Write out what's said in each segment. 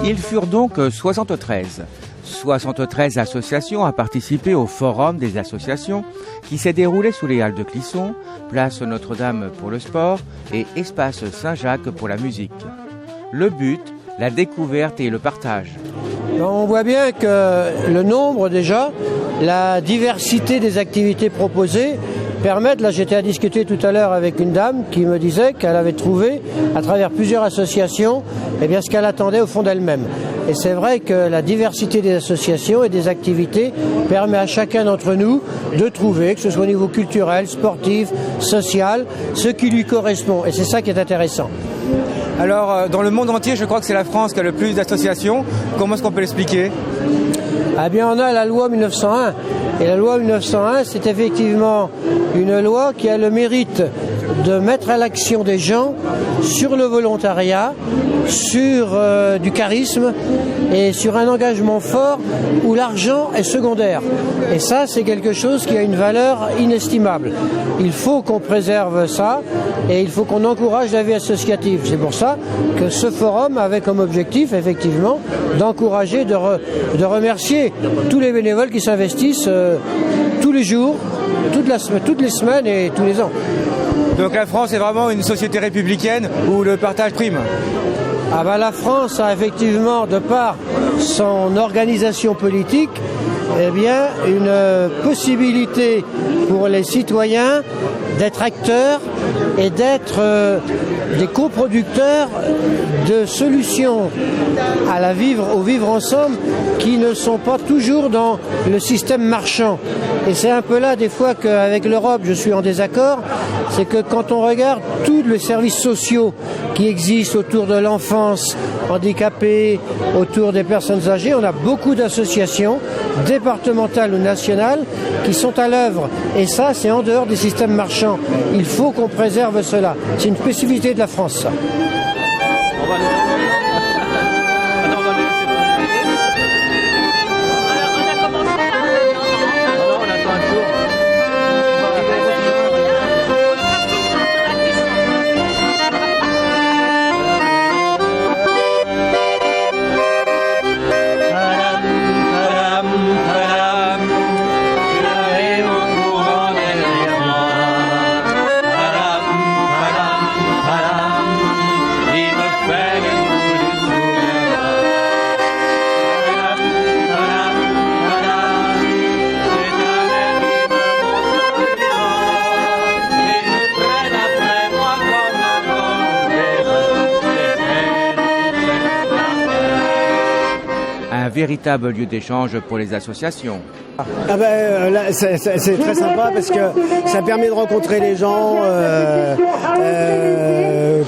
Ils furent donc 73. 73 associations à participer au Forum des associations qui s'est déroulé sous les Halles de Clisson, place Notre-Dame pour le sport et espace Saint-Jacques pour la musique. Le but, la découverte et le partage. On voit bien que le nombre déjà, la diversité des activités proposées permettent, là j'étais à discuter tout à l'heure avec une dame qui me disait qu'elle avait trouvé à travers plusieurs associations ce qu'elle attendait au fond d'elle-même. Et c'est vrai que la diversité des associations et des activités permet à chacun d'entre nous de trouver, que ce soit au niveau culturel, sportif, social, ce qui lui correspond. Et c'est ça qui est intéressant. Alors, dans le monde entier, je crois que c'est la France qui a le plus d'associations. Comment est-ce qu'on peut l'expliquer ? Eh bien, on a la loi 1901. Et la loi 1901, c'est effectivement une loi qui a le mérite de mettre à l'action des gens sur le volontariat, sur du charisme et sur un engagement fort où l'argent est secondaire. Et ça, c'est quelque chose qui a une valeur inestimable. Il faut qu'on préserve ça et il faut qu'on encourage la vie associative. C'est pour ça que ce forum avait comme objectif, effectivement, d'encourager, de remercier tous les bénévoles qui s'investissent tous les jours, toutes les semaines et tous les ans. Donc la France est vraiment une société républicaine où le partage prime. Ah ben la France a effectivement, de par son organisation politique, une possibilité pour les citoyens d'être acteurs et d'être des coproducteurs de solutions au vivre ensemble qui ne sont pas toujours dans le système marchand. Et c'est un peu là des fois qu'avec l'Europe je suis en désaccord, c'est que quand on regarde tous les services sociaux qui existent autour de l'enfance handicapée, autour des personnes âgées, on a beaucoup d'associations départementales ou nationales qui sont à l'œuvre. Et ça, c'est en dehors des systèmes marchands. Il faut qu'on préserve cela. C'est une spécificité de la France, ça. Véritable lieu d'échange pour les associations. Là, c'est très sympa parce que ça permet de rencontrer les gens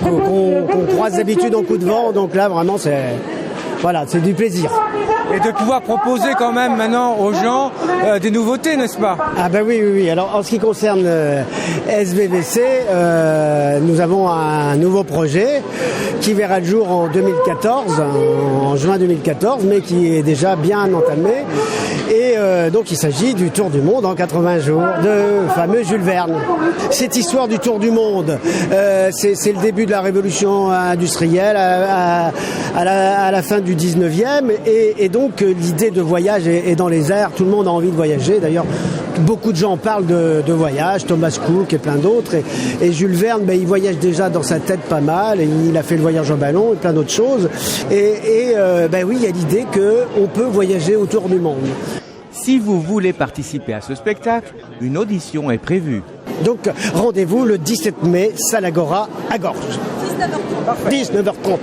qu'on croise d'habitude en coup de vent. Donc là, vraiment, c'est du plaisir. Et de pouvoir proposer quand même maintenant aux gens des nouveautés, n'est-ce pas ? Ah ben oui. Alors en ce qui concerne SVVC, nous avons un nouveau projet qui verra le jour en 2014, en juin 2014, mais qui est déjà bien entamé. Et donc il s'agit du Tour du Monde en 80 jours de fameux Jules Verne. Cette histoire du Tour du Monde, c'est le début de la révolution industrielle à la fin du 19e et donc l'idée de voyage est dans les airs, tout le monde a envie de voyager. D'ailleurs, beaucoup de gens parlent de voyage, Thomas Cook et plein d'autres. Et Jules Verne, il voyage déjà dans sa tête pas mal. Et il a fait le voyage en ballon et plein d'autres choses. Et oui, il y a l'idée qu'on peut voyager autour du monde. Si vous voulez participer à ce spectacle, une audition est prévue. Donc rendez-vous le 17 mai, Salle Agora à Gorges. 19h30.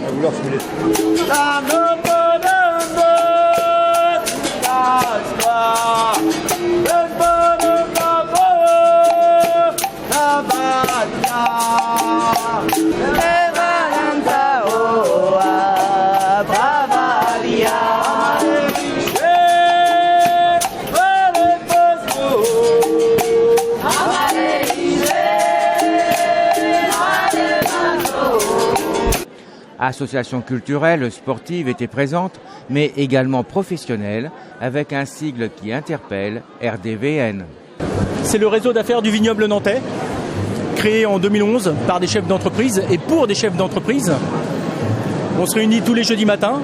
Associations culturelles, sportives étaient présentes, mais également professionnelles, avec un sigle qui interpelle, RDVN. C'est le réseau d'affaires du vignoble nantais, créé en 2011 par des chefs d'entreprise et pour des chefs d'entreprise. On se réunit tous les jeudis matins,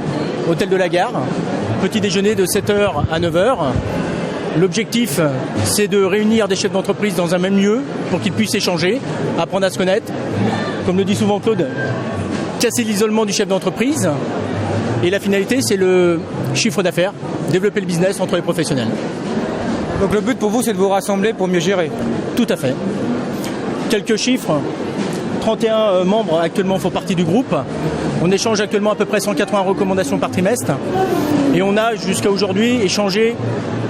hôtel de la Gare, petit déjeuner de 7h à 9h. L'objectif, c'est de réunir des chefs d'entreprise dans un même lieu pour qu'ils puissent échanger, apprendre à se connaître. Comme le dit souvent Claude, casser l'isolement du chef d'entreprise. Et la finalité, c'est le chiffre d'affaires, développer le business entre les professionnels. Donc le but pour vous, c'est de vous rassembler pour mieux gérer? Tout à fait. Quelques chiffres. 31 membres actuellement font partie du groupe. On échange actuellement à peu près 180 recommandations par trimestre. Et on a jusqu'à aujourd'hui échangé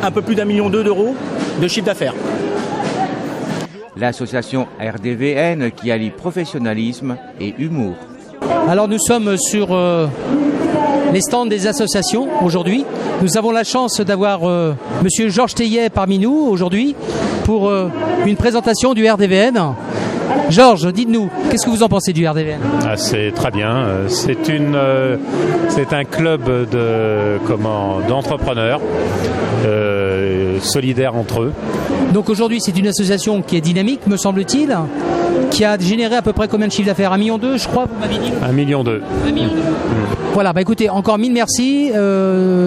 un peu plus d'1,2 million d'euros de chiffre d'affaires. L'association RDVN qui allie professionnalisme et humour. Alors nous sommes sur les stands des associations aujourd'hui. Nous avons la chance d'avoir Monsieur Georges Teillet parmi nous aujourd'hui pour une présentation du RDVN. Georges, dites-nous, qu'est-ce que vous en pensez du RDVN ? C'est très bien. C'est un club d'entrepreneurs solidaires entre eux. Donc aujourd'hui, c'est une association qui est dynamique, me semble-t-il, qui a généré à peu près combien de chiffre d'affaires ? 1,2 million, je crois, vous m'avez dit ? 1,2 million. 1,2 million. Voilà, écoutez, encore mille merci,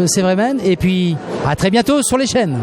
Sévrémen, et puis à très bientôt sur les chaînes.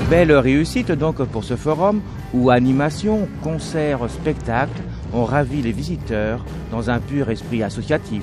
Belle réussite donc pour ce forum où animation, concerts, spectacles ont ravi les visiteurs dans un pur esprit associatif.